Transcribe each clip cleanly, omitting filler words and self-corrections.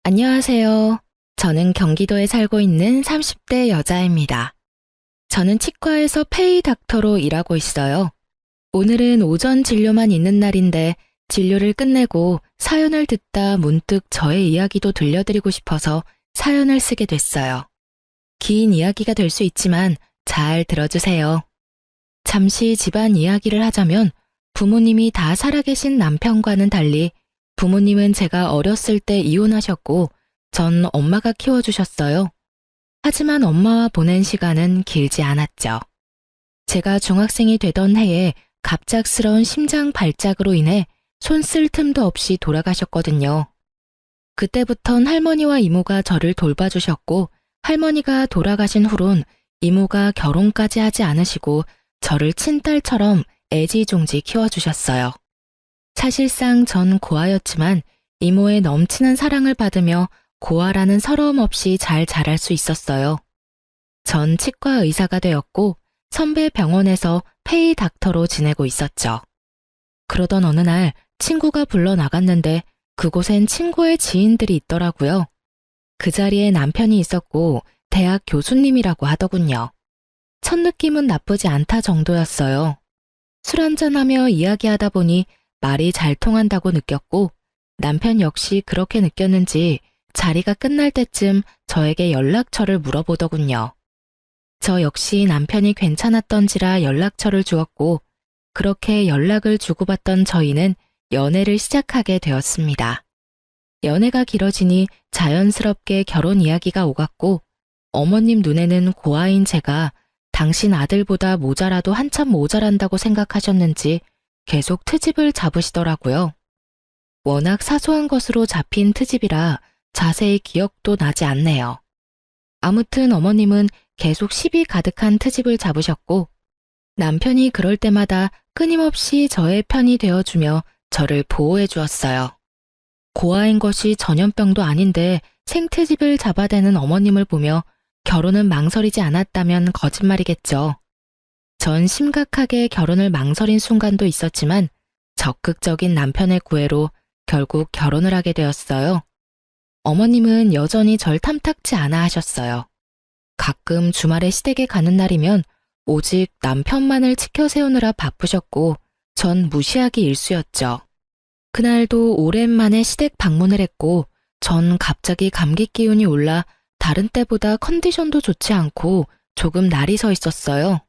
안녕하세요. 저는 경기도에 살고 있는 30대 여자입니다. 저는 치과에서 페이 닥터로 일하고 있어요. 오늘은 오전 진료만 있는 날인데 진료를 끝내고 사연을 듣다 문득 저의 이야기도 들려드리고 싶어서 사연을 쓰게 됐어요. 긴 이야기가 될 수 있지만 잘 들어주세요. 잠시 집안 이야기를 하자면 부모님이 다 살아계신 남편과는 달리 부모님은 제가 어렸을 때 이혼하셨고 전 엄마가 키워주셨어요. 하지만 엄마와 보낸 시간은 길지 않았죠. 제가 중학생이 되던 해에 갑작스러운 심장 발작으로 인해 손 쓸 틈도 없이 돌아가셨거든요. 그때부턴 할머니와 이모가 저를 돌봐주셨고 할머니가 돌아가신 후론 이모가 결혼까지 하지 않으시고 저를 친딸처럼 애지중지 키워주셨어요. 사실상 전 고아였지만 이모의 넘치는 사랑을 받으며 고아라는 서러움 없이 잘 자랄 수 있었어요. 전 치과 의사가 되었고 선배 병원에서 페이 닥터로 지내고 있었죠. 그러던 어느 날 친구가 불러 나갔는데 그곳엔 친구의 지인들이 있더라고요. 그 자리에 남편이 있었고 대학 교수님이라고 하더군요. 첫 느낌은 나쁘지 않다 정도였어요. 술 한잔하며 이야기하다 보니 말이 잘 통한다고 느꼈고 남편 역시 그렇게 느꼈는지 자리가 끝날 때쯤 저에게 연락처를 물어보더군요. 저 역시 남편이 괜찮았던지라 연락처를 주었고 그렇게 연락을 주고받던 저희는 연애를 시작하게 되었습니다. 연애가 길어지니 자연스럽게 결혼 이야기가 오갔고 어머님 눈에는 고아인 제가 당신 아들보다 모자라도 한참 모자란다고 생각하셨는지 계속 트집을 잡으시더라고요. 워낙 사소한 것으로 잡힌 트집이라 자세히 기억도 나지 않네요. 아무튼 어머님은 계속 시비 가득한 트집을 잡으셨고 남편이 그럴 때마다 끊임없이 저의 편이 되어주며 저를 보호해 주었어요. 고아인 것이 전염병도 아닌데 생트집을 잡아대는 어머님을 보며 결혼은 망설이지 않았다면 거짓말이겠죠. 전 심각하게 결혼을 망설인 순간도 있었지만 적극적인 남편의 구애로 결국 결혼을 하게 되었어요. 어머님은 여전히 절 탐탁지 않아 하셨어요. 가끔 주말에 시댁에 가는 날이면 오직 남편만을 지켜 세우느라 바쁘셨고 전 무시하기 일쑤였죠. 그날도 오랜만에 시댁 방문을 했고 전 갑자기 감기 기운이 올라 다른 때보다 컨디션도 좋지 않고 조금 날이 서 있었어요.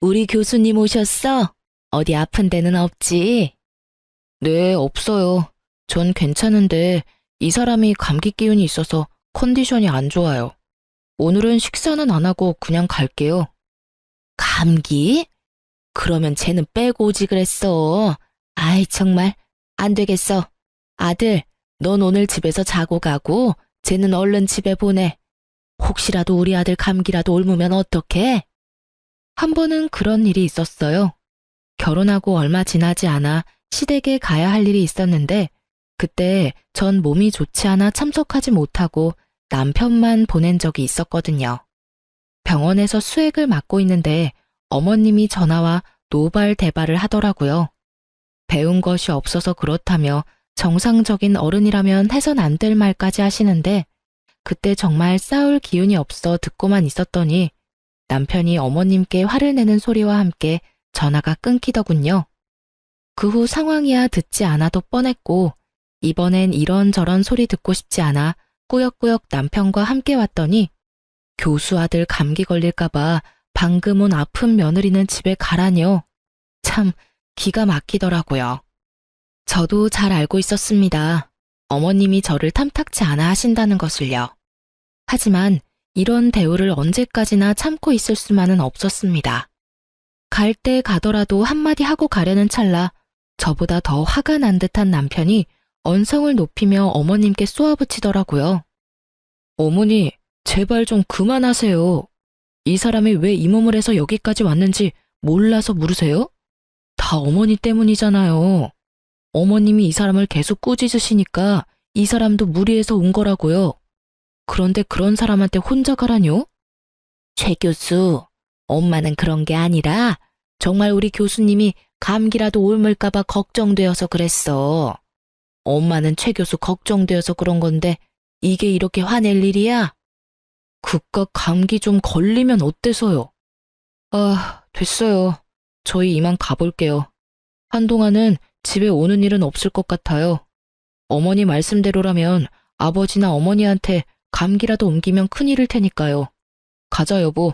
우리 교수님 오셨어? 어디 아픈 데는 없지? 네, 없어요. 전 괜찮은데 이 사람이 감기 기운이 있어서 컨디션이 안 좋아요. 오늘은 식사는 안 하고 그냥 갈게요. 감기? 그러면 쟤는 빼고 오지 그랬어. 아이 정말 안 되겠어. 아들, 넌 오늘 집에서 자고 가고 쟤는 얼른 집에 보내. 혹시라도 우리 아들 감기라도 옮으면 어떡해? 한 번은 그런 일이 있었어요. 결혼하고 얼마 지나지 않아 시댁에 가야 할 일이 있었는데 그때 전 몸이 좋지 않아 참석하지 못하고 남편만 보낸 적이 있었거든요. 병원에서 수액을 맞고 있는데 어머님이 전화와 노발대발을 하더라고요. 배운 것이 없어서 그렇다며 정상적인 어른이라면 해선 안 될 말까지 하시는데 그때 정말 싸울 기운이 없어 듣고만 있었더니 남편이 어머님께 화를 내는 소리와 함께 전화가 끊기더군요. 그 후 상황이야 듣지 않아도 뻔했고 이번엔 이런저런 소리 듣고 싶지 않아 꾸역꾸역 남편과 함께 왔더니 교수 아들 감기 걸릴까봐 방금 온 아픈 며느리는 집에 가라뇨. 참 기가 막히더라고요. 저도 잘 알고 있었습니다. 어머님이 저를 탐탁지 않아 하신다는 것을요. 하지만 이런 대우를 언제까지나 참고 있을 수만은 없었습니다. 갈 때 가더라도 한마디 하고 가려는 찰나 저보다 더 화가 난 듯한 남편이 언성을 높이며 어머님께 쏘아붙이더라고요. 어머니, 제발 좀 그만하세요. 이 사람이 왜 이 몸을 해서 여기까지 왔는지 몰라서 물으세요? 다 어머니 때문이잖아요. 어머님이 이 사람을 계속 꾸짖으시니까 이 사람도 무리해서 온 거라고요. 그런데 그런 사람한테 혼자 가라뇨? 최 교수, 엄마는 그런 게 아니라 정말 우리 교수님이 감기라도 옮을까봐 걱정되어서 그랬어. 엄마는 최 교수 걱정되어서 그런 건데 이게 이렇게 화낼 일이야? 그깟 감기 좀 걸리면 어때서요? 아, 됐어요. 저희 이만 가볼게요. 한동안은 집에 오는 일은 없을 것 같아요. 어머니 말씀대로라면 아버지나 어머니한테 감기라도 옮기면 큰일일 테니까요. 가자, 여보.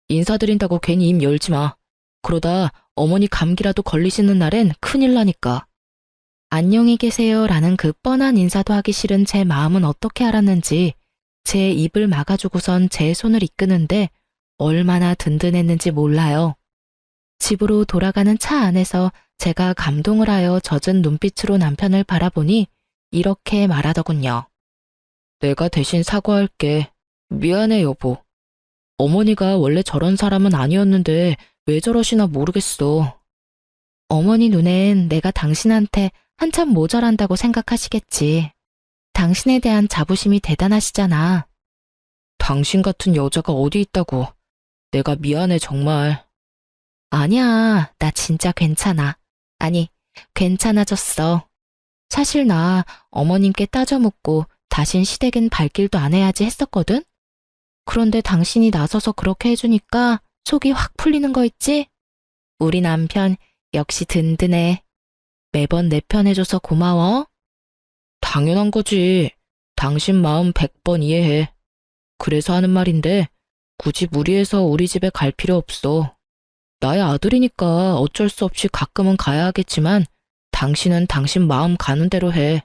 인사드린다고 괜히 입 열지 마. 그러다 어머니 감기라도 걸리시는 날엔 큰일 나니까. 안녕히 계세요라는 그 뻔한 인사도 하기 싫은 제 마음은 어떻게 알았는지 제 입을 막아주고선 제 손을 이끄는데 얼마나 든든했는지 몰라요. 집으로 돌아가는 차 안에서 제가 감동을 하여 젖은 눈빛으로 남편을 바라보니 이렇게 말하더군요. 내가 대신 사과할게. 미안해, 여보. 어머니가 원래 저런 사람은 아니었는데 왜 저러시나 모르겠어. 어머니 눈엔 내가 당신한테 한참 모자란다고 생각하시겠지. 당신에 대한 자부심이 대단하시잖아. 당신 같은 여자가 어디 있다고. 내가 미안해, 정말. 아니야, 나 진짜 괜찮아. 아니, 괜찮아졌어. 사실 나 어머님께 따져 묻고 다신 시댁엔 발길도 안 해야지 했었거든? 그런데 당신이 나서서 그렇게 해주니까 속이 확 풀리는 거 있지? 우리 남편 역시 든든해. 매번 내 편 해줘서 고마워. 당연한 거지. 당신 마음 100번 이해해. 그래서 하는 말인데 굳이 무리해서 우리 집에 갈 필요 없어. 나의 아들이니까 어쩔 수 없이 가끔은 가야 하겠지만 당신은 당신 마음 가는 대로 해.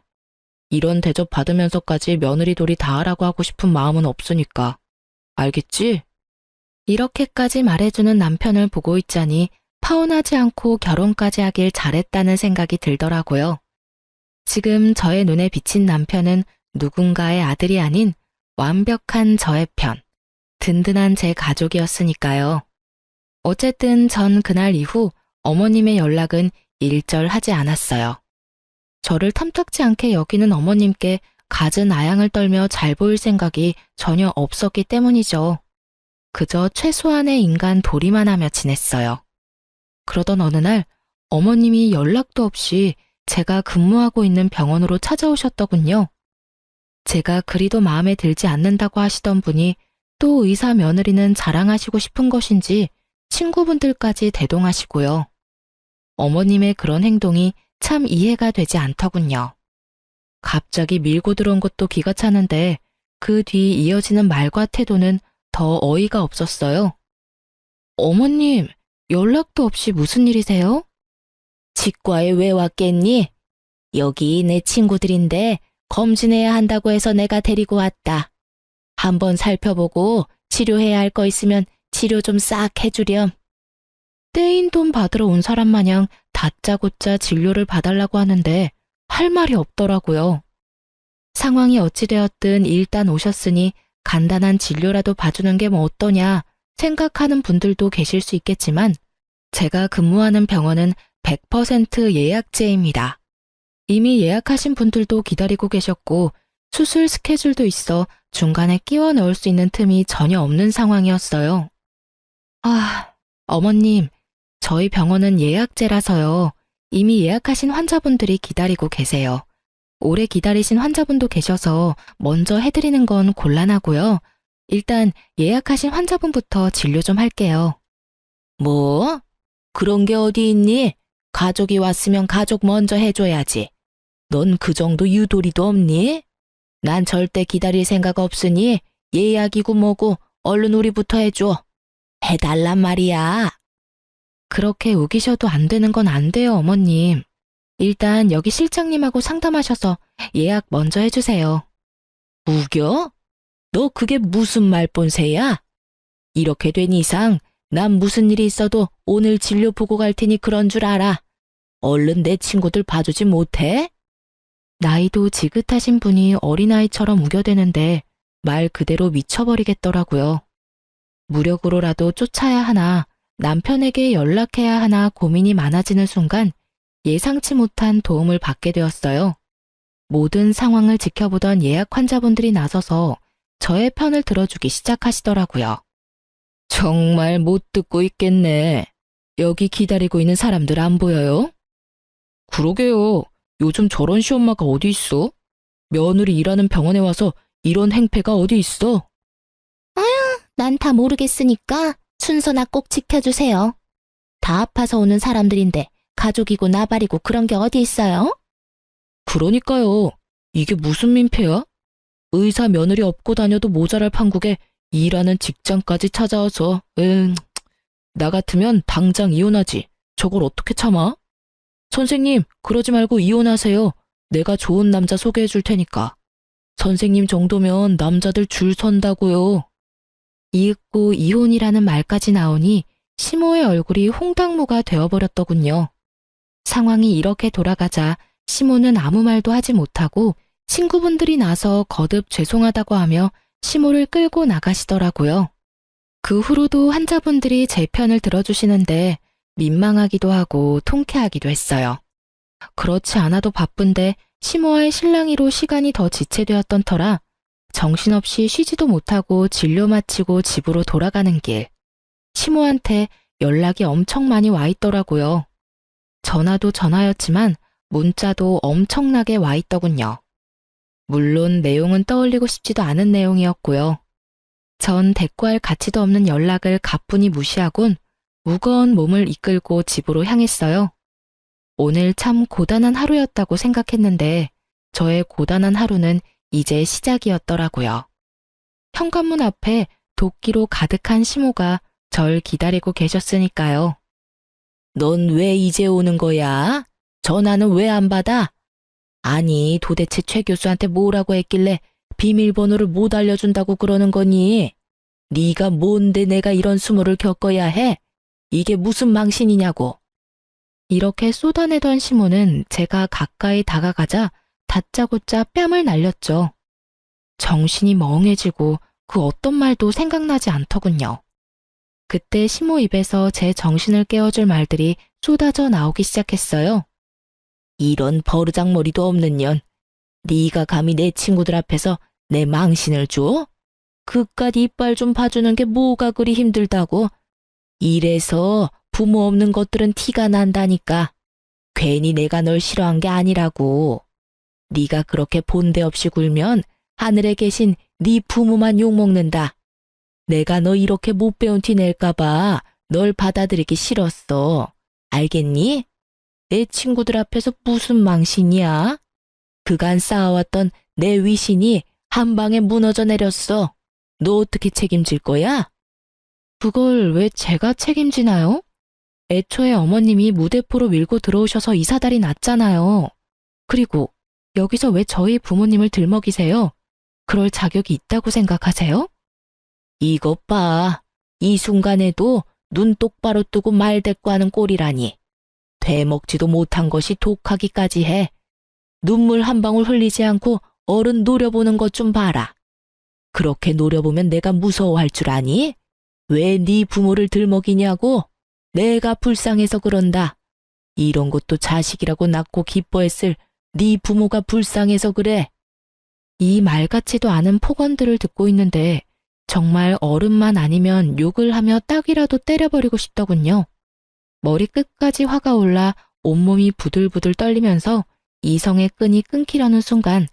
이런 대접 받으면서까지 며느리 돌이 다 하라고 하고 싶은 마음은 없으니까. 알겠지? 이렇게까지 말해주는 남편을 보고 있자니 파혼하지 않고 결혼까지 하길 잘했다는 생각이 들더라고요. 지금 저의 눈에 비친 남편은 누군가의 아들이 아닌 완벽한 저의 편, 든든한 제 가족이었으니까요. 어쨌든 전 그날 이후 어머님의 연락은 일절하지 않았어요. 저를 탐탁지 않게 여기는 어머님께 갖은 아양을 떨며 잘 보일 생각이 전혀 없었기 때문이죠. 그저 최소한의 인간 도리만 하며 지냈어요. 그러던 어느 날 어머님이 연락도 없이 제가 근무하고 있는 병원으로 찾아오셨더군요. 제가 그리도 마음에 들지 않는다고 하시던 분이 또 의사 며느리는 자랑하시고 싶은 것인지 친구분들까지 대동하시고요. 어머님의 그런 행동이 참 이해가 되지 않더군요. 갑자기 밀고 들어온 것도 기가 차는데 그 뒤 이어지는 말과 태도는 더 어이가 없었어요. 어머님, 연락도 없이 무슨 일이세요? 치과에 왜 왔겠니? 여기 내 친구들인데 검진해야 한다고 해서 내가 데리고 왔다. 한번 살펴보고 치료해야 할 거 있으면 치료 좀 싹 해주렴. 떼인 돈 받으러 온 사람 마냥 다짜고짜 진료를 봐달라고 하는데 할 말이 없더라고요. 상황이 어찌되었든 일단 오셨으니 간단한 진료라도 봐주는 게 뭐 어떠냐 생각하는 분들도 계실 수 있겠지만 제가 근무하는 병원은 100% 예약제입니다. 이미 예약하신 분들도 기다리고 계셨고 수술 스케줄도 있어 중간에 끼워 넣을 수 있는 틈이 전혀 없는 상황이었어요. 어머님, 저희 병원은 예약제라서요. 이미 예약하신 환자분들이 기다리고 계세요. 오래 기다리신 환자분도 계셔서 먼저 해드리는 건 곤란하고요. 일단 예약하신 환자분부터 진료 좀 할게요. 뭐? 그런 게 어디 있니? 가족이 왔으면 가족 먼저 해줘야지. 넌 그 정도 유도리도 없니? 난 절대 기다릴 생각 없으니 예약이고 뭐고 얼른 우리부터 해줘. 해달란 말이야. 그렇게 우기셔도 안 되는 건 안 돼요, 어머님. 일단 여기 실장님하고 상담하셔서 예약 먼저 해주세요. 우겨? 너 그게 무슨 말본새야? 이렇게 된 이상 난 무슨 일이 있어도 오늘 진료 보고 갈 테니 그런 줄 알아. 얼른 내 친구들 봐주지 못해? 나이도 지긋하신 분이 어린아이처럼 우겨대는데 말 그대로 미쳐버리겠더라고요. 무력으로라도 쫓아야 하나 남편에게 연락해야 하나 고민이 많아지는 순간 예상치 못한 도움을 받게 되었어요. 모든 상황을 지켜보던 예약 환자분들이 나서서 저의 편을 들어주기 시작하시더라고요. 정말 못 듣고 있겠네. 여기 기다리고 있는 사람들 안 보여요? 그러게요. 요즘 저런 시엄마가 어디 있어? 며느리 일하는 병원에 와서 이런 행패가 어디 있어? 난 다 모르겠으니까 순서나 꼭 지켜주세요. 다 아파서 오는 사람들인데 가족이고 나발이고 그런 게 어디 있어요? 그러니까요. 이게 무슨 민폐야? 의사 며느리 업고 다녀도 모자랄 판국에 일하는 직장까지 찾아와서, 나 같으면 당장 이혼하지. 저걸 어떻게 참아? 선생님, 그러지 말고 이혼하세요. 내가 좋은 남자 소개해 줄 테니까. 선생님 정도면 남자들 줄 선다고요. 이윽고 이혼이라는 말까지 나오니 시모의 얼굴이 홍당무가 되어버렸더군요. 상황이 이렇게 돌아가자 시모는 아무 말도 하지 못하고 친구분들이 나서 거듭 죄송하다고 하며 시모를 끌고 나가시더라고요. 그 후로도 환자분들이 제 편을 들어주시는데 민망하기도 하고 통쾌하기도 했어요. 그렇지 않아도 바쁜데 시모와의 실랑이로 시간이 더 지체되었던 터라 정신없이 쉬지도 못하고 진료 마치고 집으로 돌아가는 길. 시모한테 연락이 엄청 많이 와 있더라고요. 전화도 전화였지만 문자도 엄청나게 와 있더군요. 물론 내용은 떠올리고 싶지도 않은 내용이었고요. 전 대꾸할 가치도 없는 연락을 가뿐히 무시하곤 무거운 몸을 이끌고 집으로 향했어요. 오늘 참 고단한 하루였다고 생각했는데 저의 고단한 하루는 이제 시작이었더라고요. 현관문 앞에 도끼로 가득한 시모가 절 기다리고 계셨으니까요. 넌 왜 이제 오는 거야? 전화는 왜 안 받아? 아니, 도대체 최 교수한테 뭐라고 했길래 비밀번호를 못 알려준다고 그러는 거니? 네가 뭔데 내가 이런 수모를 겪어야 해? 이게 무슨 망신이냐고. 이렇게 쏟아내던 시모는 제가 가까이 다가가자 다짜고짜 뺨을 날렸죠. 정신이 멍해지고 그 어떤 말도 생각나지 않더군요. 그때 시모 입에서 제 정신을 깨워줄 말들이 쏟아져 나오기 시작했어요. 이런 버르장머리도 없는 년. 네가 감히 내 친구들 앞에서 내 망신을 줘? 그깟 이빨 좀 봐주는 게 뭐가 그리 힘들다고? 이래서 부모 없는 것들은 티가 난다니까. 괜히 내가 널 싫어한 게 아니라고. 네가 그렇게 본데 없이 굴면 하늘에 계신 네 부모만 욕먹는다. 내가 너 이렇게 못 배운 티 낼까봐 널 받아들이기 싫었어. 알겠니? 내 친구들 앞에서 무슨 망신이야? 그간 쌓아왔던 내 위신이 한 방에 무너져 내렸어. 너 어떻게 책임질 거야? 그걸 왜 제가 책임지나요? 애초에 어머님이 무대포로 밀고 들어오셔서 이 사달이 났잖아요. 그리고 여기서 왜 저희 부모님을 들먹이세요? 그럴 자격이 있다고 생각하세요? 이것 봐. 이 순간에도 눈 똑바로 뜨고 말 대꾸하는 꼴이라니. 되먹지도 못한 것이 독하기까지 해. 눈물 한 방울 흘리지 않고 어른 노려보는 것 좀 봐라. 그렇게 노려보면 내가 무서워할 줄 아니? 왜 네 부모를 들먹이냐고? 내가 불쌍해서 그런다. 이런 것도 자식이라고 낳고 기뻐했을 네 부모가 불쌍해서 그래. 이 말 같지도 않은 폭언들을 듣고 있는데 정말 어른만 아니면 욕을 하며 딱이라도 때려버리고 싶더군요. 머리끝까지 화가 올라 온몸이 부들부들 떨리면서 이성의 끈이 끊기려는 순간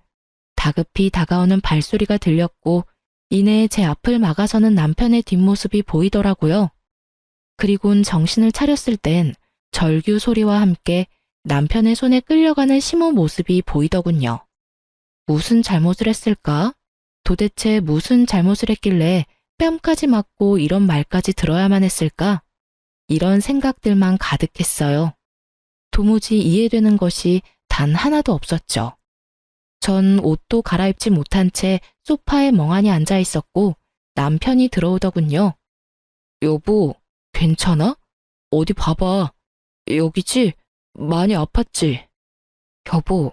다급히 다가오는 발소리가 들렸고 이내 제 앞을 막아서는 남편의 뒷모습이 보이더라고요. 그리곤 정신을 차렸을 땐 절규 소리와 함께 남편의 손에 끌려가는 시모 모습이 보이더군요. 무슨 잘못을 했을까? 도대체 무슨 잘못을 했길래 뺨까지 맞고 이런 말까지 들어야만 했을까? 이런 생각들만 가득했어요. 도무지 이해되는 것이 단 하나도 없었죠. 전 옷도 갈아입지 못한 채 소파에 멍하니 앉아 있었고 남편이 들어오더군요. 여보, 괜찮아? 어디 봐봐. 여기지? 많이 아팠지? 여보,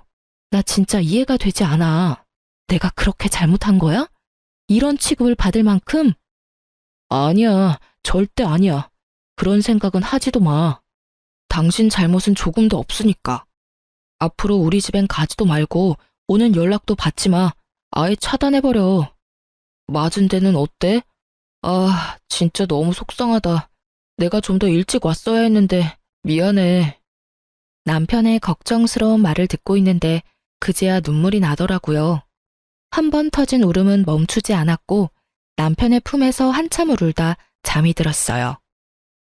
나 진짜 이해가 되지 않아. 내가 그렇게 잘못한 거야? 이런 취급을 받을 만큼? 아니야, 절대 아니야. 그런 생각은 하지도 마. 당신 잘못은 조금도 없으니까. 앞으로 우리 집엔 가지도 말고 오는 연락도 받지 마. 아예 차단해버려. 맞은 데는 어때? 아, 진짜 너무 속상하다. 내가 좀 더 일찍 왔어야 했는데 미안해. 남편의 걱정스러운 말을 듣고 있는데 그제야 눈물이 나더라고요. 한 번 터진 울음은 멈추지 않았고 남편의 품에서 한참을 울다 잠이 들었어요.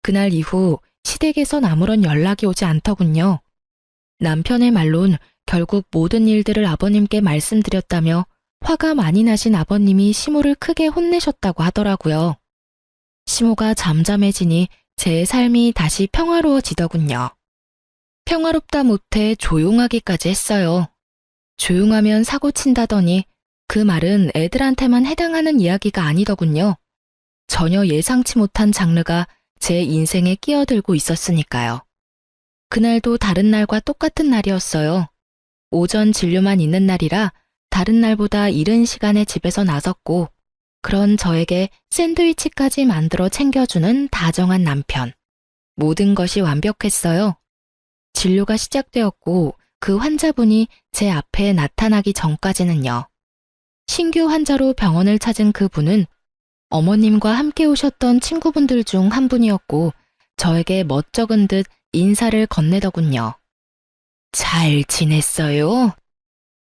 그날 이후 시댁에선 아무런 연락이 오지 않더군요. 남편의 말론 결국 모든 일들을 아버님께 말씀드렸다며 화가 많이 나신 아버님이 시모를 크게 혼내셨다고 하더라고요. 시모가 잠잠해지니 제 삶이 다시 평화로워지더군요. 평화롭다 못해 조용하기까지 했어요. 조용하면 사고 친다더니 그 말은 애들한테만 해당하는 이야기가 아니더군요. 전혀 예상치 못한 장르가 제 인생에 끼어들고 있었으니까요. 그날도 다른 날과 똑같은 날이었어요. 오전 진료만 있는 날이라 다른 날보다 이른 시간에 집에서 나섰고 그런 저에게 샌드위치까지 만들어 챙겨주는 다정한 남편. 모든 것이 완벽했어요. 진료가 시작되었고 그 환자분이 제 앞에 나타나기 전까지는요. 신규 환자로 병원을 찾은 그분은 어머님과 함께 오셨던 친구분들 중 한 분이었고 저에게 멋쩍은 듯 인사를 건네더군요. 잘 지냈어요?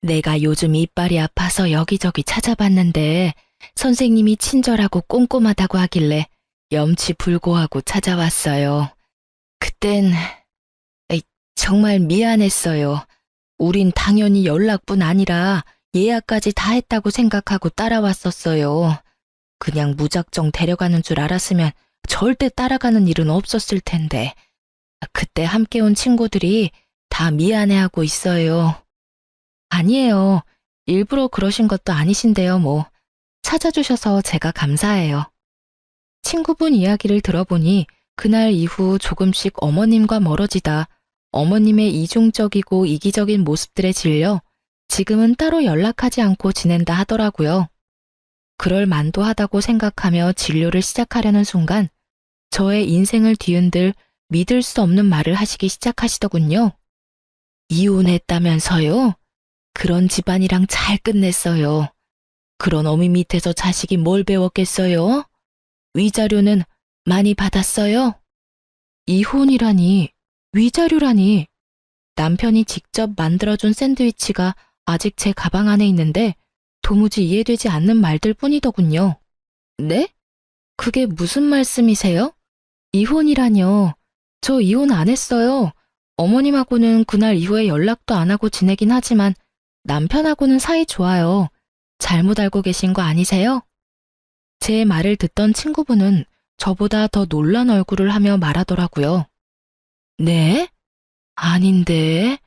내가 요즘 이빨이 아파서 여기저기 찾아봤는데 선생님이 친절하고 꼼꼼하다고 하길래 염치불고하고 찾아왔어요. 그땐 정말 미안했어요. 우린 당연히 연락뿐 아니라 예약까지 다 했다고 생각하고 따라왔었어요. 그냥 무작정 데려가는 줄 알았으면 절대 따라가는 일은 없었을 텐데. 그때 함께 온 친구들이 다 미안해하고 있어요. 아니에요. 일부러 그러신 것도 아니신데요, 뭐. 찾아주셔서 제가 감사해요. 친구분 이야기를 들어보니 그날 이후 조금씩 어머님과 멀어지다 어머님의 이중적이고 이기적인 모습들에 질려 지금은 따로 연락하지 않고 지낸다 하더라고요. 그럴 만도 하다고 생각하며 진료를 시작하려는 순간 저의 인생을 뒤흔들 믿을 수 없는 말을 하시기 시작하시더군요. 이혼했다면서요? 그런 집안이랑 잘 끝냈어요. 그런 어미 밑에서 자식이 뭘 배웠겠어요? 위자료는 많이 받았어요? 이혼이라니, 위자료라니. 남편이 직접 만들어준 샌드위치가 아직 제 가방 안에 있는데 도무지 이해되지 않는 말들 뿐이더군요. 네? 그게 무슨 말씀이세요? 이혼이라뇨. 저 이혼 안 했어요. 어머님하고는 그날 이후에 연락도 안 하고 지내긴 하지만 남편하고는 사이 좋아요. 잘못 알고 계신 거 아니세요? 제 말을 듣던 친구분은 저보다 더 놀란 얼굴을 하며 말하더라고요. 네? 아닌데.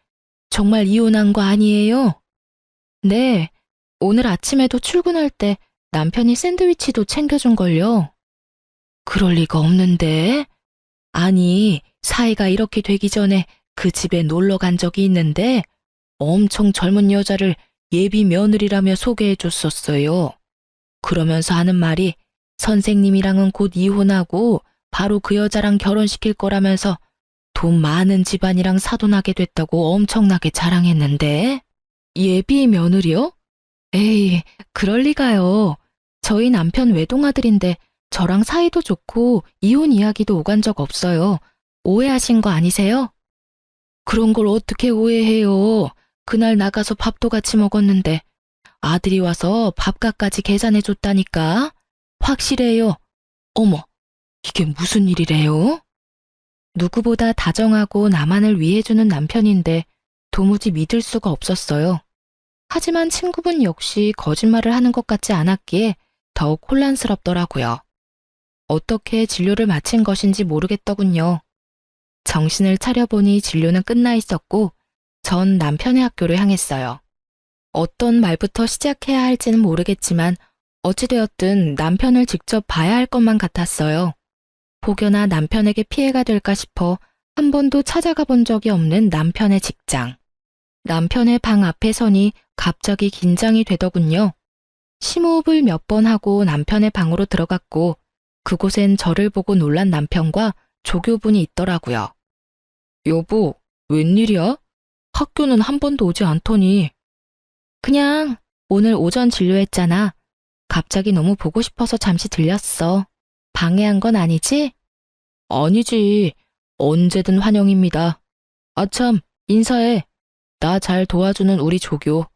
정말 이혼한 거 아니에요? 네. 오늘 아침에도 출근할 때 남편이 샌드위치도 챙겨준걸요. 그럴 리가 없는데. 아니, 사이가 이렇게 되기 전에 그 집에 놀러 간 적이 있는데 엄청 젊은 여자를 예비 며느리라며 소개해 줬었어요. 그러면서 하는 말이 선생님이랑은 곧 이혼하고 바로 그 여자랑 결혼시킬 거라면서 돈 많은 집안이랑 사돈하게 됐다고 엄청나게 자랑했는데. 예비 며느리요? 에이, 그럴 리가요. 저희 남편 외동아들인데 저랑 사이도 좋고 이혼 이야기도 오간 적 없어요. 오해하신 거 아니세요? 그런 걸 어떻게 오해해요. 그날 나가서 밥도 같이 먹었는데 아들이 와서 밥값까지 계산해 줬다니까. 확실해요. 어머, 이게 무슨 일이래요? 누구보다 다정하고 나만을 위해주는 남편인데 도무지 믿을 수가 없었어요. 하지만 친구분 역시 거짓말을 하는 것 같지 않았기에 더욱 혼란스럽더라고요. 어떻게 진료를 마친 것인지 모르겠더군요. 정신을 차려보니 진료는 끝나 있었고 전 남편의 학교를 향했어요. 어떤 말부터 시작해야 할지는 모르겠지만 어찌되었든 남편을 직접 봐야 할 것만 같았어요. 혹여나 남편에게 피해가 될까 싶어 한 번도 찾아가 본 적이 없는 남편의 직장. 남편의 방 앞에 서니 갑자기 긴장이 되더군요. 심호흡을 몇 번 하고 남편의 방으로 들어갔고 그곳엔 저를 보고 놀란 남편과 조교분이 있더라고요. 여보, 웬일이야? 학교는 한 번도 오지 않더니. 그냥 오늘 오전 진료했잖아. 갑자기 너무 보고 싶어서 잠시 들렸어. 방해한 건 아니지? 아니지. 언제든 환영입니다. 아참, 인사해. 나 잘 도와주는 우리 조교.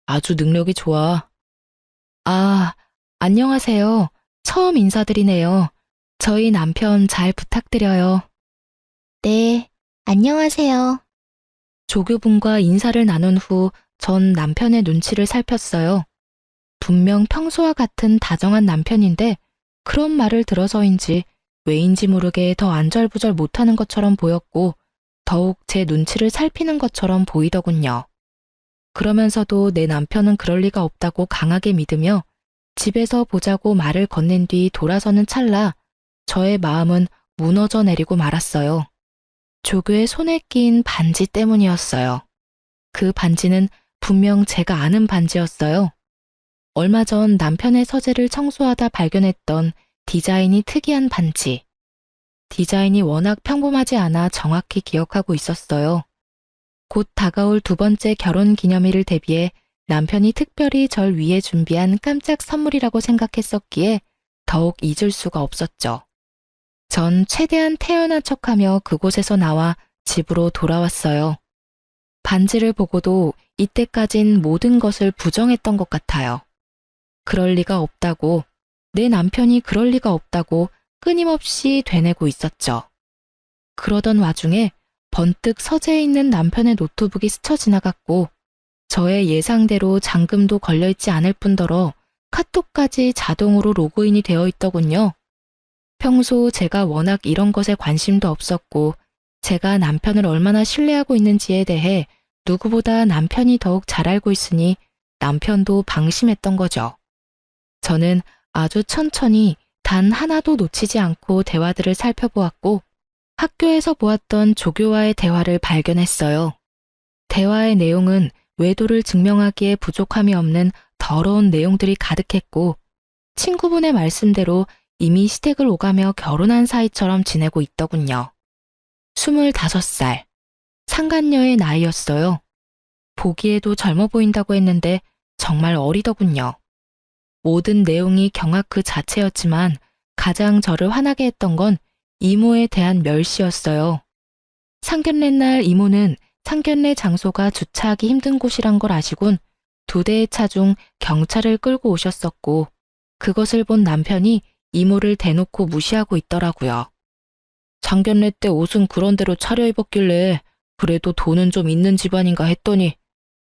아주 능력이 좋아. 아, 안녕하세요. 처음 인사드리네요. 저희 남편 잘 부탁드려요. 네, 안녕하세요. 조교분과 인사를 나눈 후 전 남편의 눈치를 살폈어요. 분명 평소와 같은 다정한 남편인데 그런 말을 들어서인지 왜인지 모르게 더 안절부절 못하는 것처럼 보였고 더욱 제 눈치를 살피는 것처럼 보이더군요. 그러면서도 내 남편은 그럴 리가 없다고 강하게 믿으며 집에서 보자고 말을 건넨 뒤 돌아서는 찰나 저의 마음은 무너져 내리고 말았어요. 조교의 손에 낀 반지 때문이었어요. 그 반지는 분명 제가 아는 반지였어요. 얼마 전 남편의 서재를 청소하다 발견했던 디자인이 특이한 반지. 디자인이 워낙 평범하지 않아 정확히 기억하고 있었어요. 곧 다가올 두 번째 결혼 기념일을 대비해 남편이 특별히 절 위해 준비한 깜짝 선물이라고 생각했었기에 더욱 잊을 수가 없었죠. 전 최대한 태연한 척하며 그곳에서 나와 집으로 돌아왔어요. 반지를 보고도 이때까진 모든 것을 부정했던 것 같아요. 그럴 리가 없다고, 내 남편이 그럴 리가 없다고 끊임없이 되뇌고 있었죠. 그러던 와중에 번뜩 서재에 있는 남편의 노트북이 스쳐 지나갔고 저의 예상대로 잠금도 걸려있지 않을 뿐더러 카톡까지 자동으로 로그인이 되어 있더군요. 평소 제가 워낙 이런 것에 관심도 없었고 제가 남편을 얼마나 신뢰하고 있는지에 대해 누구보다 남편이 더욱 잘 알고 있으니 남편도 방심했던 거죠. 저는 아주 천천히 단 하나도 놓치지 않고 대화들을 살펴보았고 학교에서 보았던 조교와의 대화를 발견했어요. 대화의 내용은 외도를 증명하기에 부족함이 없는 더러운 내용들이 가득했고 친구분의 말씀대로 이미 시댁을 오가며 결혼한 사이처럼 지내고 있더군요. 25살, 상간녀의 나이였어요. 보기에도 젊어 보인다고 했는데 정말 어리더군요. 모든 내용이 경악 그 자체였지만 가장 저를 화나게 했던 건 이모에 대한 멸시였어요. 상견례 날 이모는 상견례 장소가 주차하기 힘든 곳이란 걸 아시곤 2대의 차 중 경찰을 끌고 오셨었고 그것을 본 남편이 이모를 대놓고 무시하고 있더라고요. 상견례 때 옷은 그런 대로 차려입었길래 그래도 돈은 좀 있는 집안인가 했더니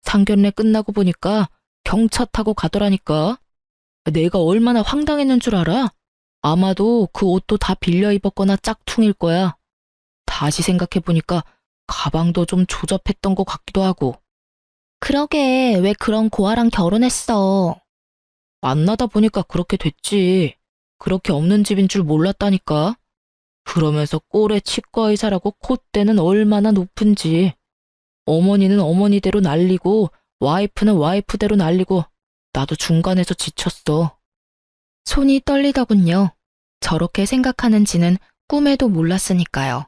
상견례 끝나고 보니까 경차 타고 가더라니까. 내가 얼마나 황당했는 줄 알아? 아마도 그 옷도 다 빌려 입었거나 짝퉁일 거야. 다시 생각해보니까 가방도 좀 조잡했던 것 같기도 하고. 그러게, 왜 그런 고아랑 결혼했어? 만나다 보니까 그렇게 됐지. 그렇게 없는 집인 줄 몰랐다니까. 그러면서 꼴에 치과 의사라고 콧대는 얼마나 높은지. 어머니는 어머니대로 날리고 와이프는 와이프대로 날리고 나도 중간에서 지쳤어. 손이 떨리더군요. 저렇게 생각하는지는 꿈에도 몰랐으니까요.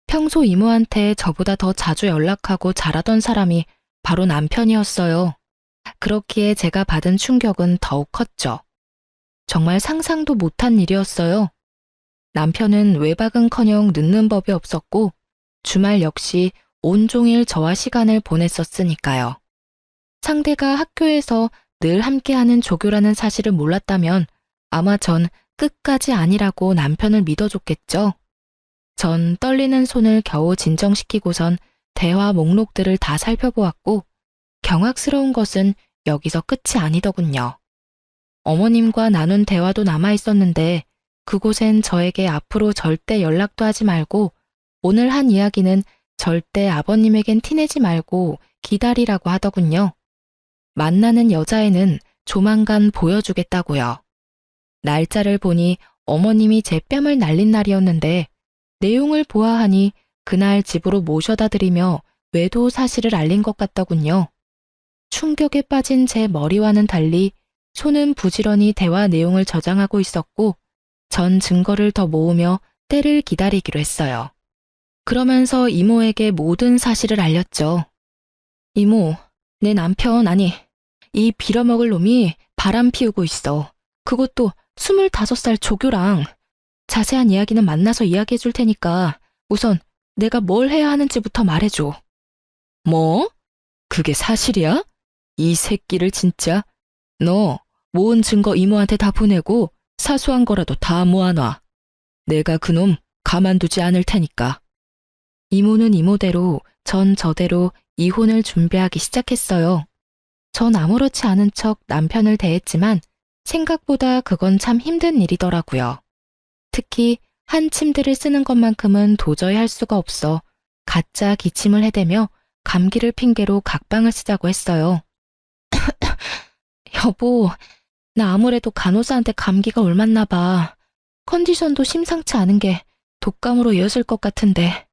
평소 이모한테 저보다 더 자주 연락하고 잘하던 사람이 바로 남편이었어요. 그렇기에 제가 받은 충격은 더욱 컸죠. 정말 상상도 못한 일이었어요. 남편은 외박은커녕 늦는 법이 없었고 주말 역시 온종일 저와 시간을 보냈었으니까요. 상대가 학교에서 늘 함께하는 조교라는 사실을 몰랐다면 아마 전 끝까지 아니라고 남편을 믿어줬겠죠. 전 떨리는 손을 겨우 진정시키고선 대화 목록들을 다 살펴보았고 경악스러운 것은 여기서 끝이 아니더군요. 어머님과 나눈 대화도 남아있었는데 그곳엔 저에게 앞으로 절대 연락도 하지 말고 오늘 한 이야기는 절대 아버님에겐 티내지 말고 기다리라고 하더군요. 만나는 여자애는 조만간 보여주겠다고요. 날짜를 보니 어머님이 제 뺨을 날린 날이었는데 내용을 보아하니 그날 집으로 모셔다 드리며 외도 사실을 알린 것 같더군요. 충격에 빠진 제 머리와는 달리 손은 부지런히 대화 내용을 저장하고 있었고 전 증거를 더 모으며 때를 기다리기로 했어요. 그러면서 이모에게 모든 사실을 알렸죠. 이모, 내 남편 아니, 이 빌어먹을 놈이 바람 피우고 있어. 그것도 25살 조교랑. 자세한 이야기는 만나서 이야기해 줄 테니까 우선 내가 뭘 해야 하는지부터 말해줘. 뭐? 그게 사실이야? 이 새끼를 진짜. 너 모은 증거 이모한테 다 보내고 사소한 거라도 다 모아놔. 내가 그놈 가만두지 않을 테니까. 이모는 이모대로, 전 저대로 이혼을 준비하기 시작했어요. 전 아무렇지 않은 척 남편을 대했지만 생각보다 그건 참 힘든 일이더라고요. 특히 한 침대를 쓰는 것만큼은 도저히 할 수가 없어 가짜 기침을 해대며 감기를 핑계로 각방을 쓰자고 했어요. 여보, 나 아무래도 간호사한테 감기가 옮았나 봐. 컨디션도 심상치 않은 게 독감으로 이어질 것 같은데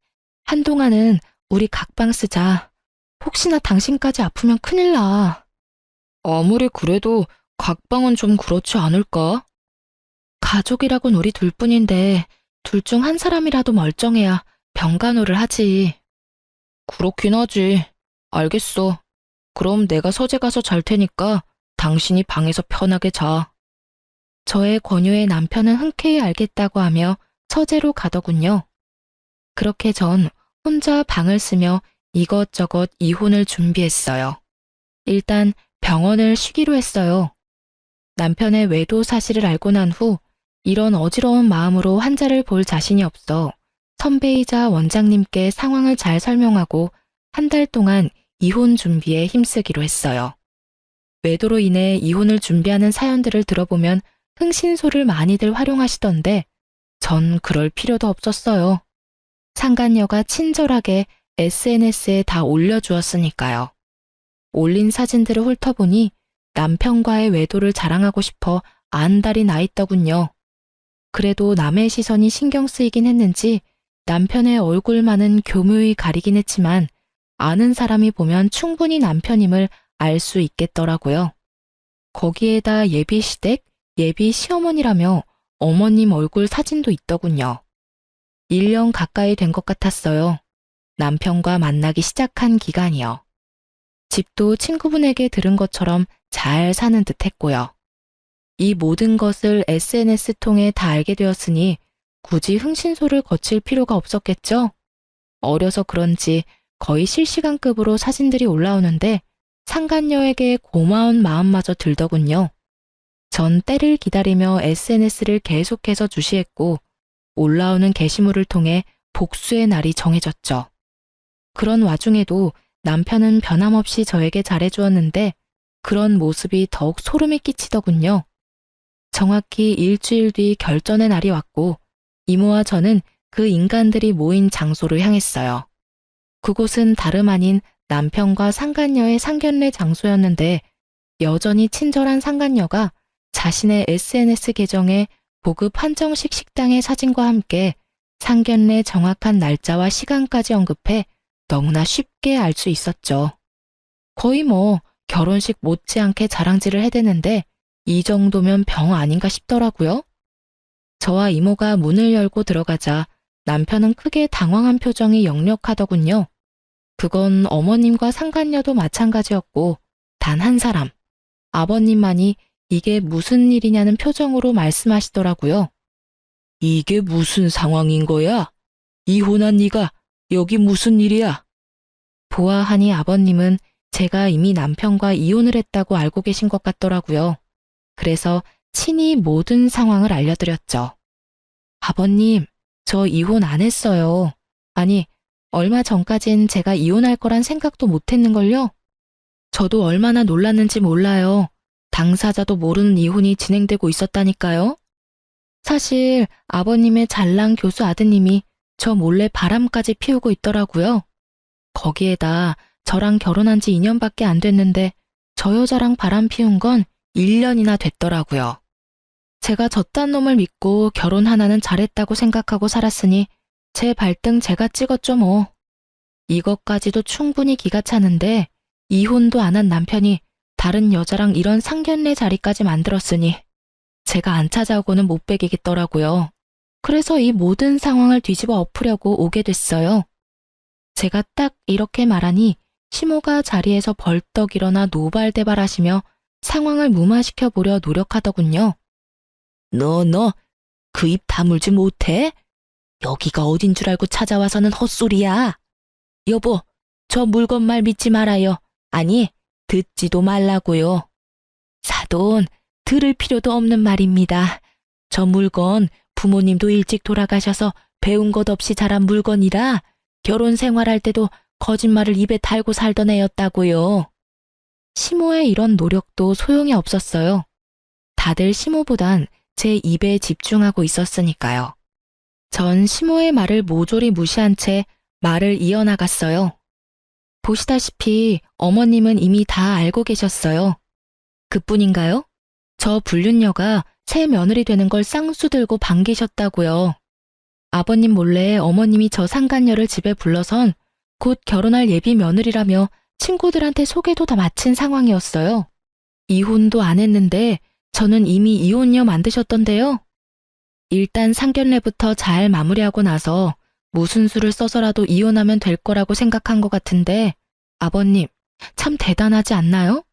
한동안은 우리 각방 쓰자. 혹시나 당신까지 아프면 큰일 나. 아무리 그래도 각방은 좀 그렇지 않을까? 가족이라곤 우리 둘뿐인데 둘 중 한 사람이라도 멀쩡해야 병간호를 하지. 그렇긴 하지. 알겠어. 그럼 내가 서재 가서 잘 테니까 당신이 방에서 편하게 자. 저의 권유에 남편은 흔쾌히 알겠다고 하며 서재로 가더군요. 그렇게 전 혼자 방을 쓰며 이것저것 이혼을 준비했어요. 일단 병원을 쉬기로 했어요. 남편의 외도 사실을 알고 난 후 이런 어지러운 마음으로 환자를 볼 자신이 없어 선배이자 원장님께 상황을 잘 설명하고 한 달 동안 이혼 준비에 힘쓰기로 했어요. 외도로 인해 이혼을 준비하는 사연들을 들어보면 흥신소를 많이들 활용하시던데 전 그럴 필요도 없었어요. 상간녀가 친절하게 SNS에 다 올려주었으니까요. 올린 사진들을 훑어보니 남편과의 외도를 자랑하고 싶어 안달이 나 있더군요. 그래도 남의 시선이 신경 쓰이긴 했는지 남편의 얼굴만은 교묘히 가리긴 했지만 아는 사람이 보면 충분히 남편임을 알 수 있겠더라고요. 거기에다 예비 시댁, 예비 시어머니라며 어머님 얼굴 사진도 있더군요. 1년 가까이 된 것 같았어요. 남편과 만나기 시작한 기간이요. 집도 친구분에게 들은 것처럼 잘 사는 듯 했고요. 이 모든 것을 SNS 통해 다 알게 되었으니 굳이 흥신소를 거칠 필요가 없었겠죠? 어려서 그런지 거의 실시간급으로 사진들이 올라오는데 상간녀에게 고마운 마음마저 들더군요. 전 때를 기다리며 SNS를 계속해서 주시했고 올라오는 게시물을 통해 복수의 날이 정해졌죠. 그런 와중에도 남편은 변함없이 저에게 잘해주었는데 그런 모습이 더욱 소름이 끼치더군요. 정확히 일주일 뒤 결전의 날이 왔고 이모와 저는 그 인간들이 모인 장소로 향했어요. 그곳은 다름 아닌 남편과 상간녀의 상견례 장소였는데 여전히 친절한 상간녀가 자신의 SNS 계정에 고급 한정식 식당의 사진과 함께 상견례 정확한 날짜와 시간까지 언급해 너무나 쉽게 알 수 있었죠. 거의 결혼식 못지않게 자랑질을 해대는데 이 정도면 병 아닌가 싶더라고요. 저와 이모가 문을 열고 들어가자 남편은 크게 당황한 표정이 역력하더군요. 그건 어머님과 상간녀도 마찬가지였고 단 한 사람, 아버님만이 이게 무슨 일이냐는 표정으로 말씀하시더라고요. 이게 무슨 상황인 거야? 이혼한 네가 여기 무슨 일이야? 보아하니 아버님은 제가 이미 남편과 이혼을 했다고 알고 계신 것 같더라고요. 그래서 친히 모든 상황을 알려드렸죠. 아버님, 저 이혼 안 했어요. 아니, 얼마 전까진 제가 이혼할 거란 생각도 못 했는걸요? 저도 얼마나 놀랐는지 몰라요. 당사자도 모르는 이혼이 진행되고 있었다니까요. 사실 아버님의 잘난 교수 아드님이 저 몰래 바람까지 피우고 있더라고요. 거기에다 저랑 결혼한 지 2년밖에 안 됐는데 저 여자랑 바람 피운 건 1년이나 됐더라고요. 제가 저딴 놈을 믿고 결혼 하나는 잘했다고 생각하고 살았으니 제 발등 제가 찍었죠 뭐. 이것까지도 충분히 기가 차는데 이혼도 안 한 남편이 다른 여자랑 이런 상견례 자리까지 만들었으니 제가 안 찾아오고는 못 베기겠더라고요. 그래서 이 모든 상황을 뒤집어 엎으려고 오게 됐어요. 제가 딱 이렇게 말하니 시모가 자리에서 벌떡 일어나 노발대발하시며 상황을 무마시켜 보려 노력하더군요. 너 그 입 다물지 못해? 여기가 어딘 줄 알고 찾아와서는 헛소리야. 여보, 저 물건 말 믿지 말아요. 아니, 듣지도 말라고요. 사돈, 들을 필요도 없는 말입니다. 저 물건 부모님도 일찍 돌아가셔서 배운 것 없이 자란 물건이라 결혼 생활할 때도 거짓말을 입에 달고 살던 애였다고요. 시모의 이런 노력도 소용이 없었어요. 다들 시모보단 제 입에 집중하고 있었으니까요. 전 시모의 말을 모조리 무시한 채 말을 이어나갔어요. 보시다시피 어머님은 이미 다 알고 계셨어요. 그뿐인가요? 저 불륜녀가 새 며느리 되는 걸 쌍수 들고 반기셨다고요. 아버님 몰래 어머님이 저 상간녀를 집에 불러선 곧 결혼할 예비 며느리라며 친구들한테 소개도 다 마친 상황이었어요. 이혼도 안 했는데 저는 이미 이혼녀 만드셨던데요. 일단 상견례부터 잘 마무리하고 나서 무슨 수를 써서라도 이혼하면 될 거라고 생각한 것 같은데 아버님 참 대단하지 않나요?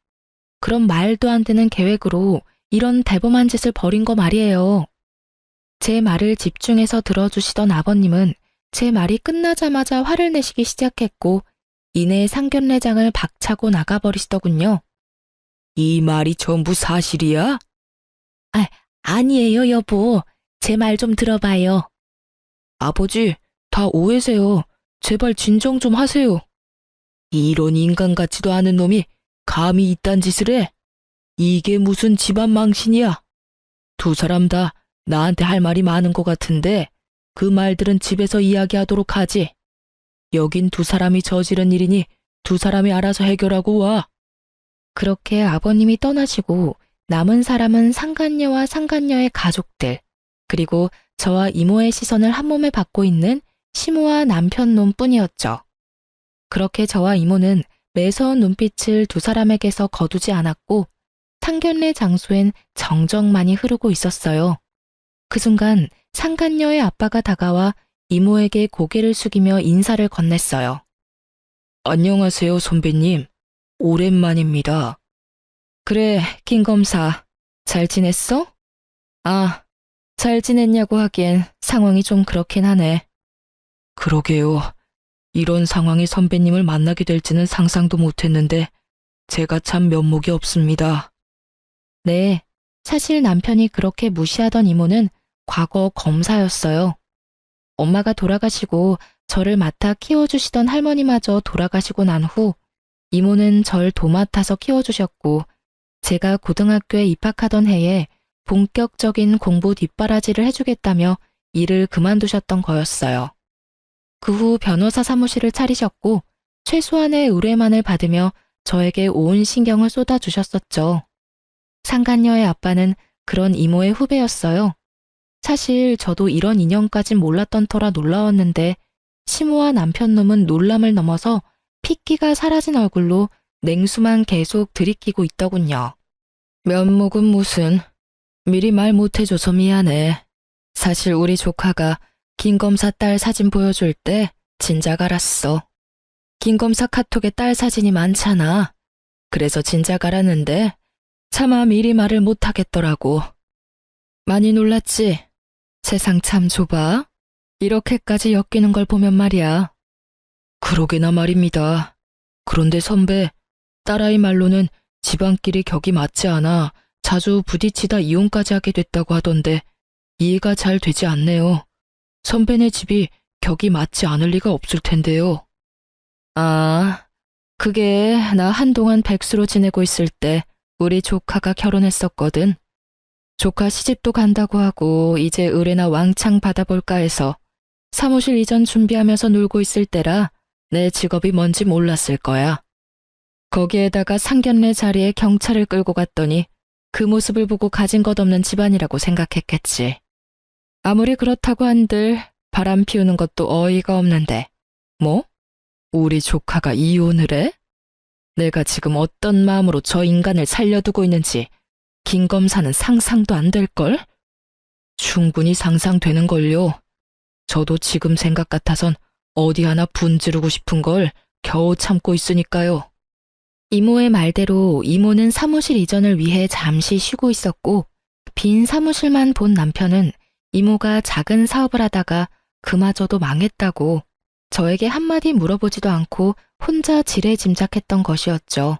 그런 말도 안 되는 계획으로 이런 대범한 짓을 벌인 거 말이에요. 제 말을 집중해서 들어주시던 아버님은 제 말이 끝나자마자 화를 내시기 시작했고 이내 상견례장을 박차고 나가버리시더군요. 이 말이 전부 사실이야? 아니에요, 여보. 제 말 좀 들어봐요. 아버지, 다 오해세요. 제발 진정 좀 하세요. 이런 인간 같지도 않은 놈이 감히 이딴 짓을 해? 이게 무슨 집안 망신이야? 두 사람 다 나한테 할 말이 많은 것 같은데 그 말들은 집에서 이야기하도록 하지. 여긴 두 사람이 저지른 일이니 두 사람이 알아서 해결하고 와. 그렇게 아버님이 떠나시고 남은 사람은 상간녀와 상간녀의 가족들, 그리고 저와 이모의 시선을 한 몸에 받고 있는 시모와 남편 놈뿐이었죠. 그렇게 저와 이모는 매서운 눈빛을 두 사람에게서 거두지 않았고 상견례 장소엔 정적만이 흐르고 있었어요. 그 순간 상간녀의 아빠가 다가와 이모에게 고개를 숙이며 인사를 건넸어요. 안녕하세요, 선배님. 오랜만입니다. 그래, 김 검사. 잘 지냈어? 아, 잘 지냈냐고 하기엔 상황이 좀 그렇긴 하네. 그러게요. 이런 상황이 선배님을 만나게 될지는 상상도 못했는데 제가 참 면목이 없습니다. 네, 사실 남편이 그렇게 무시하던 이모는 과거 검사였어요. 엄마가 돌아가시고 저를 맡아 키워주시던 할머니마저 돌아가시고 난 후 이모는 절 도맡아서 키워주셨고 제가 고등학교에 입학하던 해에 본격적인 공부 뒷바라지를 해주겠다며 일을 그만두셨던 거였어요. 그 후 변호사 사무실을 차리셨고 최소한의 의뢰만을 받으며 저에게 온 신경을 쏟아주셨었죠. 상간녀의 아빠는 그런 이모의 후배였어요. 사실 저도 이런 인연까진 몰랐던 터라 놀라웠는데 시모와 남편놈은 놀람을 넘어서 핏기가 사라진 얼굴로 냉수만 계속 들이키고 있더군요. 면목은 무슨, 미리 말 못해줘서 미안해. 사실 우리 조카가 김 검사 딸 사진 보여줄 때 진작 알았어. 김 검사 카톡에 딸 사진이 많잖아. 그래서 진작 알았는데 차마 미리 말을 못하겠더라고. 많이 놀랐지? 세상 참 좁아. 이렇게까지 엮이는 걸 보면 말이야. 그러게나 말입니다. 그런데 선배, 딸아이 말로는 집안끼리 격이 맞지 않아 자주 부딪히다 이혼까지 하게 됐다고 하던데 이해가 잘 되지 않네요. 선배네 집이 격이 맞지 않을 리가 없을 텐데요. 아, 그게 나 한동안 백수로 지내고 있을 때 우리 조카가 결혼했었거든. 조카 시집도 간다고 하고 이제 의뢰나 왕창 받아볼까 해서 사무실 이전 준비하면서 놀고 있을 때라 내 직업이 뭔지 몰랐을 거야. 거기에다가 상견례 자리에 경찰을 끌고 갔더니 그 모습을 보고 가진 것 없는 집안이라고 생각했겠지. 아무리 그렇다고 한들 바람 피우는 것도 어이가 없는데 뭐? 우리 조카가 이혼을 해? 내가 지금 어떤 마음으로 저 인간을 살려두고 있는지 김 검사는 상상도 안 될걸? 충분히 상상되는걸요. 저도 지금 생각 같아선 어디 하나 분지르고 싶은 걸 겨우 참고 있으니까요. 이모의 말대로 이모는 사무실 이전을 위해 잠시 쉬고 있었고 빈 사무실만 본 남편은 이모가 작은 사업을 하다가 그마저도 망했다고 저에게 한마디 물어보지도 않고 혼자 지레짐작했던 것이었죠.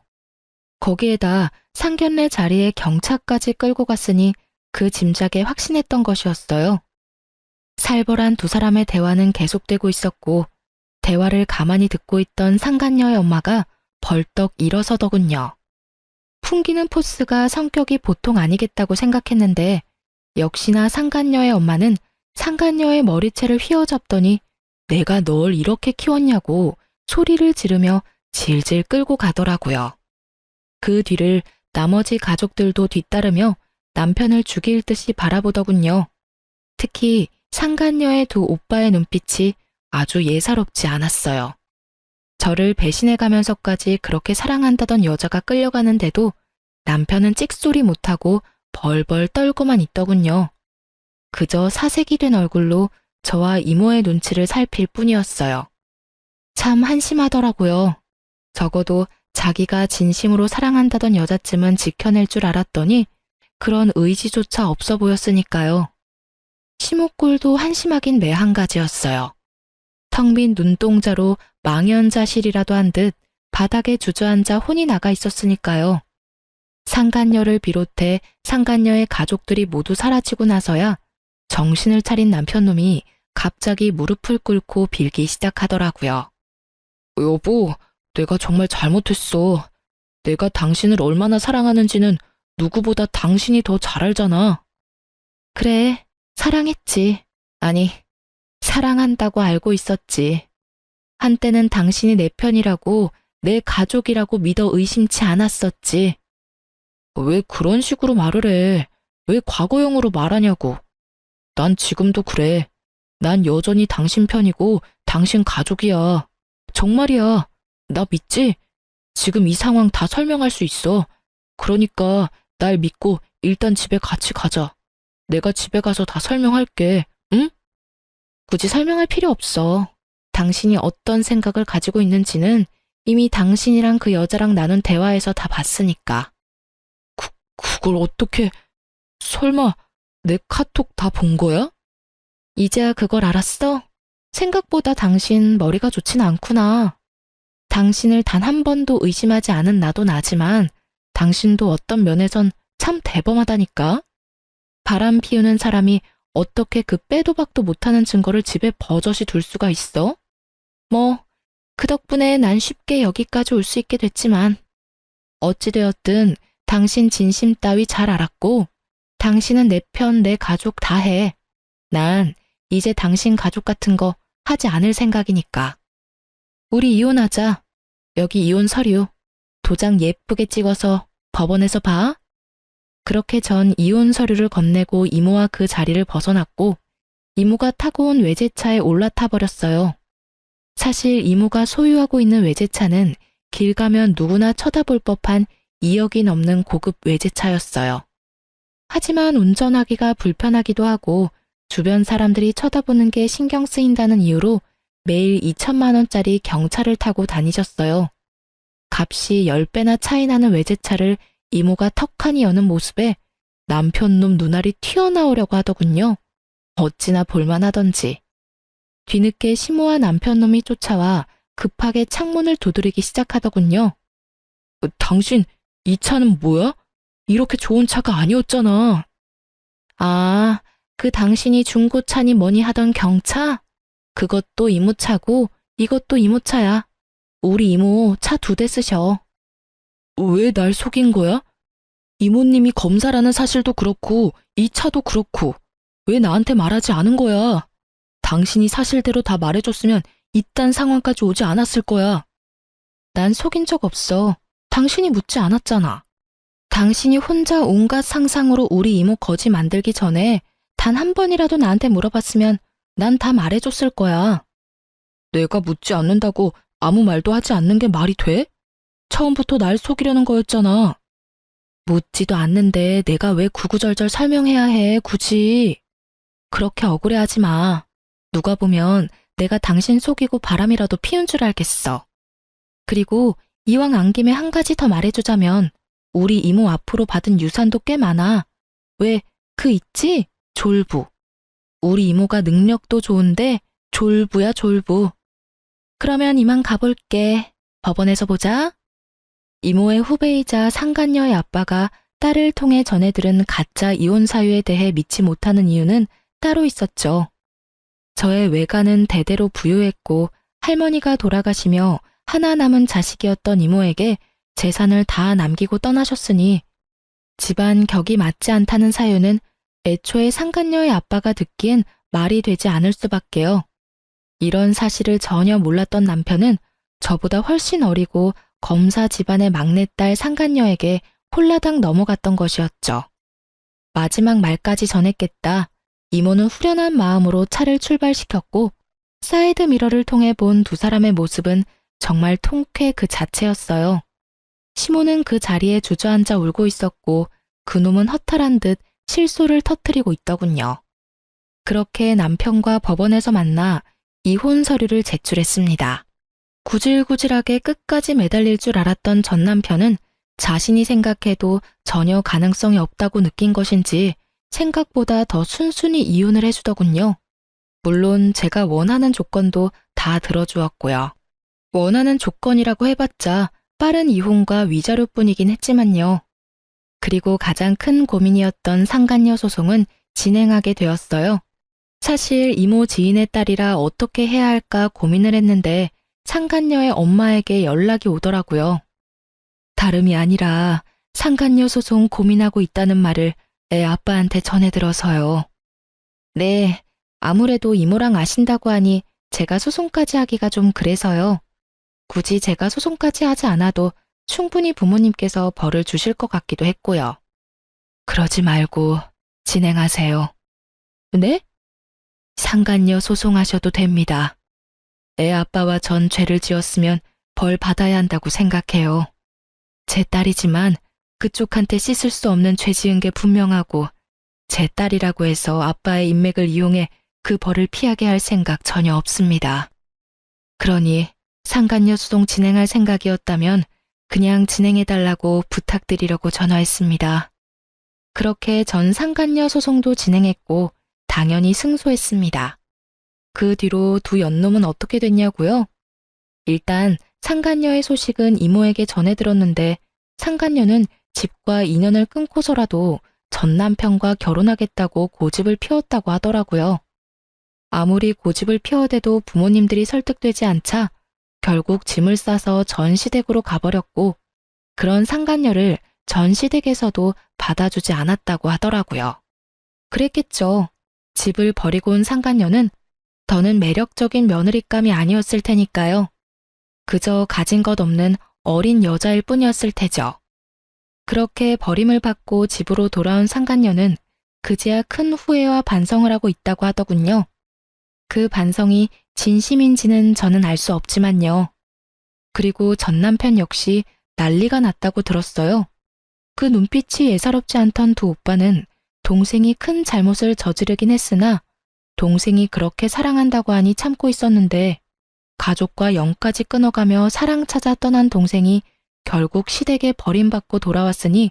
거기에다 상견례 자리에 경차까지 끌고 갔으니 그 짐작에 확신했던 것이었어요. 살벌한 두 사람의 대화는 계속되고 있었고 대화를 가만히 듣고 있던 상간녀의 엄마가 벌떡 일어서더군요. 풍기는 포스가 성격이 보통 아니겠다고 생각했는데 역시나 상간녀의 엄마는 상간녀의 머리채를 휘어잡더니 내가 널 이렇게 키웠냐고 소리를 지르며 질질 끌고 가더라고요. 그 뒤를 나머지 가족들도 뒤따르며 남편을 죽일 듯이 바라보더군요. 특히 상간녀의 두 오빠의 눈빛이 아주 예사롭지 않았어요. 저를 배신해가면서까지 그렇게 사랑한다던 여자가 끌려가는데도 남편은 찍소리 못하고 벌벌 떨고만 있더군요. 그저 사색이 된 얼굴로 저와 이모의 눈치를 살필 뿐이었어요. 참 한심하더라고요. 적어도 자기가 진심으로 사랑한다던 여자쯤은 지켜낼 줄 알았더니 그런 의지조차 없어 보였으니까요. 시모꼴도 한심하긴 매 한 가지였어요. 텅 빈 눈동자로 망연자실이라도 한 듯 바닥에 주저앉아 혼이 나가 있었으니까요. 상간녀를 비롯해 상간녀의 가족들이 모두 사라지고 나서야 정신을 차린 남편놈이 갑자기 무릎을 꿇고 빌기 시작하더라고요. 여보, 내가 정말 잘못했어. 내가 당신을 얼마나 사랑하는지는 누구보다 당신이 더 잘 알잖아. 그래, 사랑했지. 아니, 사랑한다고 알고 있었지. 한때는 당신이 내 편이라고, 내 가족이라고 믿어 의심치 않았었지. 왜 그런 식으로 말을 해? 왜 과거형으로 말하냐고. 난 지금도 그래. 난 여전히 당신 편이고 당신 가족이야. 정말이야. 나 믿지? 지금 이 상황 다 설명할 수 있어. 그러니까 날 믿고 일단 집에 같이 가자. 내가 집에 가서 다 설명할게. 응? 굳이 설명할 필요 없어. 당신이 어떤 생각을 가지고 있는지는 이미 당신이랑 그 여자랑 나눈 대화에서 다 봤으니까. 그걸 어떻게... 설마 내 카톡 다 본 거야? 이제야 그걸 알았어? 생각보다 당신 머리가 좋진 않구나. 당신을 단 한 번도 의심하지 않은 나도 나지만 당신도 어떤 면에선 참 대범하다니까. 바람 피우는 사람이 어떻게 그 빼도 박도 못하는 증거를 집에 버젓이 둘 수가 있어? 뭐, 그 덕분에 난 쉽게 여기까지 올 수 있게 됐지만 어찌되었든 당신 진심 따위 잘 알았고 당신은 내 편, 내 가족 다 해. 난 이제 당신 가족 같은 거 하지 않을 생각이니까. 우리 이혼하자. 여기 이혼 서류. 도장 예쁘게 찍어서 법원에서 봐. 그렇게 전 이혼 서류를 건네고 이모와 그 자리를 벗어났고 이모가 타고 온 외제차에 올라타 버렸어요. 사실 이모가 소유하고 있는 외제차는 길 가면 누구나 쳐다볼 법한 2억이 넘는 고급 외제차였어요. 하지만 운전하기가 불편하기도 하고 주변 사람들이 쳐다보는 게 신경 쓰인다는 이유로 매일 2천만 원짜리 경차를 타고 다니셨어요. 값이 10배나 차이 나는 외제차를 이모가 턱하니 여는 모습에 남편놈 눈알이 튀어나오려고 하더군요. 어찌나 볼만하던지. 뒤늦게 시모와 남편놈이 쫓아와 급하게 창문을 두드리기 시작하더군요. 당신, 이 차는 뭐야? 이렇게 좋은 차가 아니었잖아. 아, 그 당신이 중고차니 뭐니 하던 경차? 그것도 이모 차고 이것도 이모 차야. 우리 이모 차 2대 쓰셔. 왜 날 속인 거야? 이모님이 검사라는 사실도 그렇고 이 차도 그렇고 왜 나한테 말하지 않은 거야? 당신이 사실대로 다 말해줬으면 이딴 상황까지 오지 않았을 거야. 난 속인 적 없어. 당신이 묻지 않았잖아. 당신이 혼자 온갖 상상으로 우리 이모 거지 만들기 전에 단 한 번이라도 나한테 물어봤으면 난 다 말해줬을 거야. 내가 묻지 않는다고 아무 말도 하지 않는 게 말이 돼? 처음부터 날 속이려는 거였잖아. 묻지도 않는데 내가 왜 구구절절 설명해야 해, 굳이. 그렇게 억울해하지 마. 누가 보면 내가 당신 속이고 바람이라도 피운 줄 알겠어. 그리고 이왕 안 김에 한 가지 더 말해주자면 우리 이모 앞으로 받은 유산도 꽤 많아. 왜, 그 있지? 졸부. 우리 이모가 능력도 좋은데 졸부야, 졸부. 그러면 이만 가볼게. 법원에서 보자. 이모의 후배이자 상간녀의 아빠가 딸을 통해 전해 들은 가짜 이혼 사유에 대해 믿지 못하는 이유는 따로 있었죠. 저의 외가는 대대로 부유했고 할머니가 돌아가시며 하나 남은 자식이었던 이모에게 재산을 다 남기고 떠나셨으니 집안 격이 맞지 않다는 사유는 애초에 상간녀의 아빠가 듣기엔 말이 되지 않을 수밖에요. 이런 사실을 전혀 몰랐던 남편은 저보다 훨씬 어리고 검사 집안의 막내딸 상간녀에게 홀라당 넘어갔던 것이었죠. 마지막 말까지 전했겠다. 이모는 후련한 마음으로 차를 출발시켰고 사이드 미러를 통해 본 두 사람의 모습은 정말 통쾌 그 자체였어요. 시모는 그 자리에 주저앉아 울고 있었고 그놈은 허탈한 듯 실소를 터뜨리고 있더군요. 그렇게 남편과 법원에서 만나 이혼 서류를 제출했습니다. 구질구질하게 끝까지 매달릴 줄 알았던 전 남편은 자신이 생각해도 전혀 가능성이 없다고 느낀 것인지 생각보다 더 순순히 이혼을 해주더군요. 물론 제가 원하는 조건도 다 들어주었고요. 원하는 조건이라고 해봤자 빠른 이혼과 위자료뿐이긴 했지만요. 그리고 가장 큰 고민이었던 상간녀 소송은 진행하게 되었어요. 사실 이모 지인의 딸이라 어떻게 해야 할까 고민을 했는데 상간녀의 엄마에게 연락이 오더라고요. 다름이 아니라 상간녀 소송 고민하고 있다는 말을 애 아빠한테 전해 들어서요. 네, 아무래도 이모랑 아신다고 하니 제가 소송까지 하기가 좀 그래서요. 굳이 제가 소송까지 하지 않아도 충분히 부모님께서 벌을 주실 것 같기도 했고요. 그러지 말고 진행하세요. 네? 상간녀 소송하셔도 됩니다. 애 아빠와 전 죄를 지었으면 벌 받아야 한다고 생각해요. 제 딸이지만 그쪽한테 씻을 수 없는 죄 지은 게 분명하고 제 딸이라고 해서 아빠의 인맥을 이용해 그 벌을 피하게 할 생각 전혀 없습니다. 그러니 상간녀 소송 진행할 생각이었다면 그냥 진행해달라고 부탁드리려고 전화했습니다. 그렇게 전 상간녀 소송도 진행했고 당연히 승소했습니다. 그 뒤로 두 연놈은 어떻게 됐냐고요? 일단 상간녀의 소식은 이모에게 전해 들었는데 상간녀는 집과 인연을 끊고서라도 전 남편과 결혼하겠다고 고집을 피웠다고 하더라고요. 아무리 고집을 피워대도 부모님들이 설득되지 않자 결국 짐을 싸서 전시댁으로 가버렸고 그런 상간녀를 전시댁에서도 받아주지 않았다고 하더라고요. 그랬겠죠. 집을 버리고 온 상간녀는 더는 매력적인 며느리감이 아니었을 테니까요. 그저 가진 것 없는 어린 여자일 뿐이었을 테죠. 그렇게 버림을 받고 집으로 돌아온 상간녀는 그제야 큰 후회와 반성을 하고 있다고 하더군요. 그 반성이 진심인지는 저는 알 수 없지만요. 그리고 전 남편 역시 난리가 났다고 들었어요. 그 눈빛이 예사롭지 않던 두 오빠는 동생이 큰 잘못을 저지르긴 했으나 동생이 그렇게 사랑한다고 하니 참고 있었는데 가족과 영까지 끊어가며 사랑 찾아 떠난 동생이 결국 시댁에 버림받고 돌아왔으니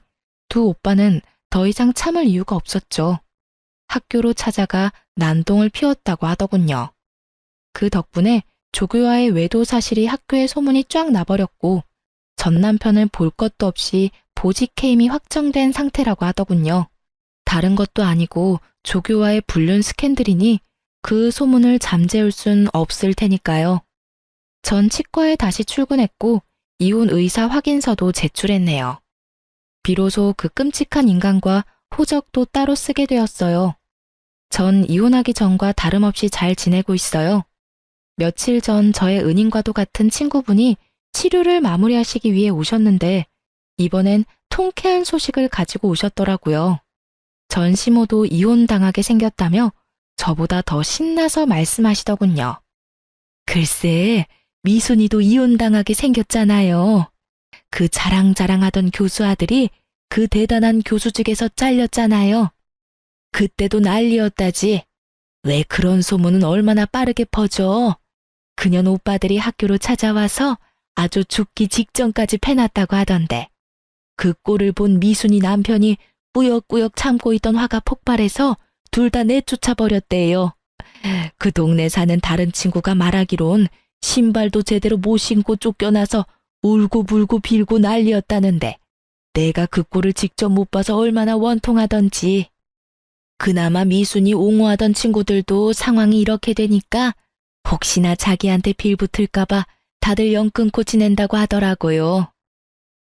두 오빠는 더 이상 참을 이유가 없었죠. 학교로 찾아가 난동을 피웠다고 하더군요. 그 덕분에 조교와의 외도 사실이 학교에 소문이 쫙 나버렸고 전 남편은 볼 것도 없이 보직해임이 확정된 상태라고 하더군요. 다른 것도 아니고 조교와의 불륜 스캔들이니 그 소문을 잠재울 순 없을 테니까요. 전 치과에 다시 출근했고 이혼 의사 확인서도 제출했네요. 비로소 그 끔찍한 인간과 호적도 따로 쓰게 되었어요. 전 이혼하기 전과 다름없이 잘 지내고 있어요. 며칠 전 저의 은인과도 같은 친구분이 치료를 마무리하시기 위해 오셨는데 이번엔 통쾌한 소식을 가지고 오셨더라고요. 전 시모도 이혼당하게 생겼다며 저보다 더 신나서 말씀하시더군요. 글쎄, 미순이도 이혼당하게 생겼잖아요. 그 자랑자랑하던 교수 아들이 그 대단한 교수직에서 잘렸잖아요. 그때도 난리였다지. 왜 그런 소문은 얼마나 빠르게 퍼져. 그년 오빠들이 학교로 찾아와서 아주 죽기 직전까지 패놨다고 하던데. 그 꼴을 본 미순이 남편이 꾸역꾸역 참고 있던 화가 폭발해서 둘 다 내쫓아버렸대요. 그 동네 사는 다른 친구가 말하기론 신발도 제대로 못 신고 쫓겨나서 울고불고 빌고 난리였다는데 내가 그 꼴을 직접 못 봐서 얼마나 원통하던지. 그나마 미순이 옹호하던 친구들도 상황이 이렇게 되니까 혹시나 자기한테 빌붙을까봐 다들 연 끊고 지낸다고 하더라고요.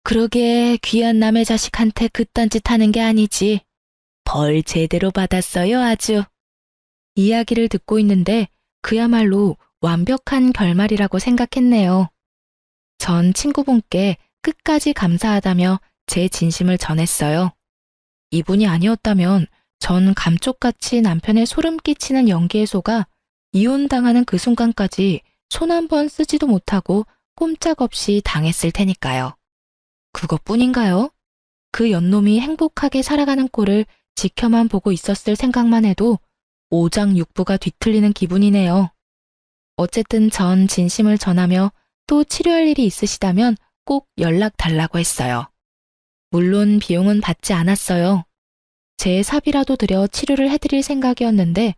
그러게 귀한 남의 자식한테 그딴 짓 하는 게 아니지. 벌 제대로 받았어요, 아주. 이야기를 듣고 있는데 그야말로 완벽한 결말이라고 생각했네요. 전 친구분께 끝까지 감사하다며 제 진심을 전했어요. 이분이 아니었다면 전 감쪽같이 남편의 소름 끼치는 연기에 속아 이혼당하는 그 순간까지 손 한 번 쓰지도 못하고 꼼짝없이 당했을 테니까요. 그것뿐인가요? 그 연놈이 행복하게 살아가는 꼴을 지켜만 보고 있었을 생각만 해도 오장육부가 뒤틀리는 기분이네요. 어쨌든 전 진심을 전하며 또 치료할 일이 있으시다면 꼭 연락 달라고 했어요. 물론 비용은 받지 않았어요. 제 사비라도 들여 치료를 해드릴 생각이었는데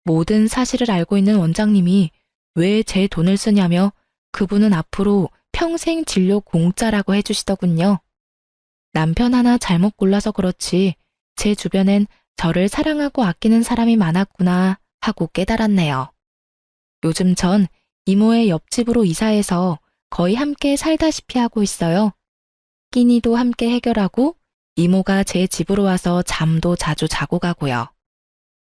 모든 사실을 알고 있는 원장님이 왜 제 돈을 쓰냐며 그분은 앞으로 평생 진료 공짜라고 해주시더군요. 남편 하나 잘못 골라서 그렇지 제 주변엔 저를 사랑하고 아끼는 사람이 많았구나 하고 깨달았네요. 요즘 전 이모의 옆집으로 이사해서 거의 함께 살다시피 하고 있어요. 끼니도 함께 해결하고 이모가 제 집으로 와서 잠도 자주 자고 가고요.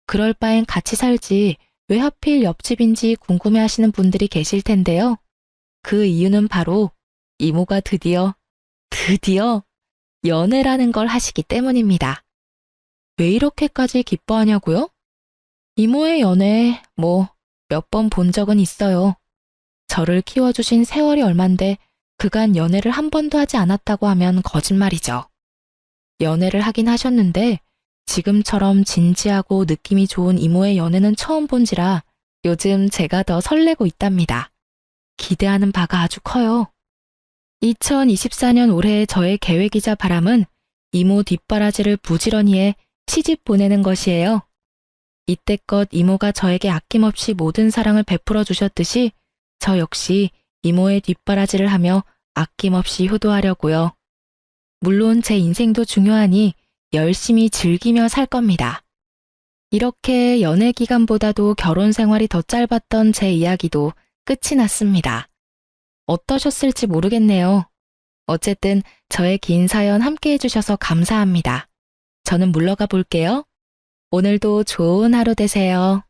그럴 바엔 같이 살지 왜 하필 옆집인지 궁금해하시는 분들이 계실 텐데요. 그 이유는 바로 이모가 드디어 연애라는 걸 하시기 때문입니다. 왜 이렇게까지 기뻐하냐고요? 이모의 연애 몇 번 본 적은 있어요. 저를 키워주신 세월이 얼만데 그간 연애를 한 번도 하지 않았다고 하면 거짓말이죠. 연애를 하긴 하셨는데 지금처럼 진지하고 느낌이 좋은 이모의 연애는 처음 본지라 요즘 제가 더 설레고 있답니다. 기대하는 바가 아주 커요. 2024년 올해 저의 계획이자 바람은 이모 뒷바라지를 부지런히 해 시집 보내는 것이에요. 이때껏 이모가 저에게 아낌없이 모든 사랑을 베풀어 주셨듯이 저 역시 이모의 뒷바라지를 하며 아낌없이 효도하려고요. 물론 제 인생도 중요하니 열심히 즐기며 살 겁니다. 이렇게 연애 기간보다도 결혼 생활이 더 짧았던 제 이야기도 끝이 났습니다. 어떠셨을지 모르겠네요. 어쨌든 저의 긴 사연 함께 해주셔서 감사합니다. 저는 물러가 볼게요. 오늘도 좋은 하루 되세요.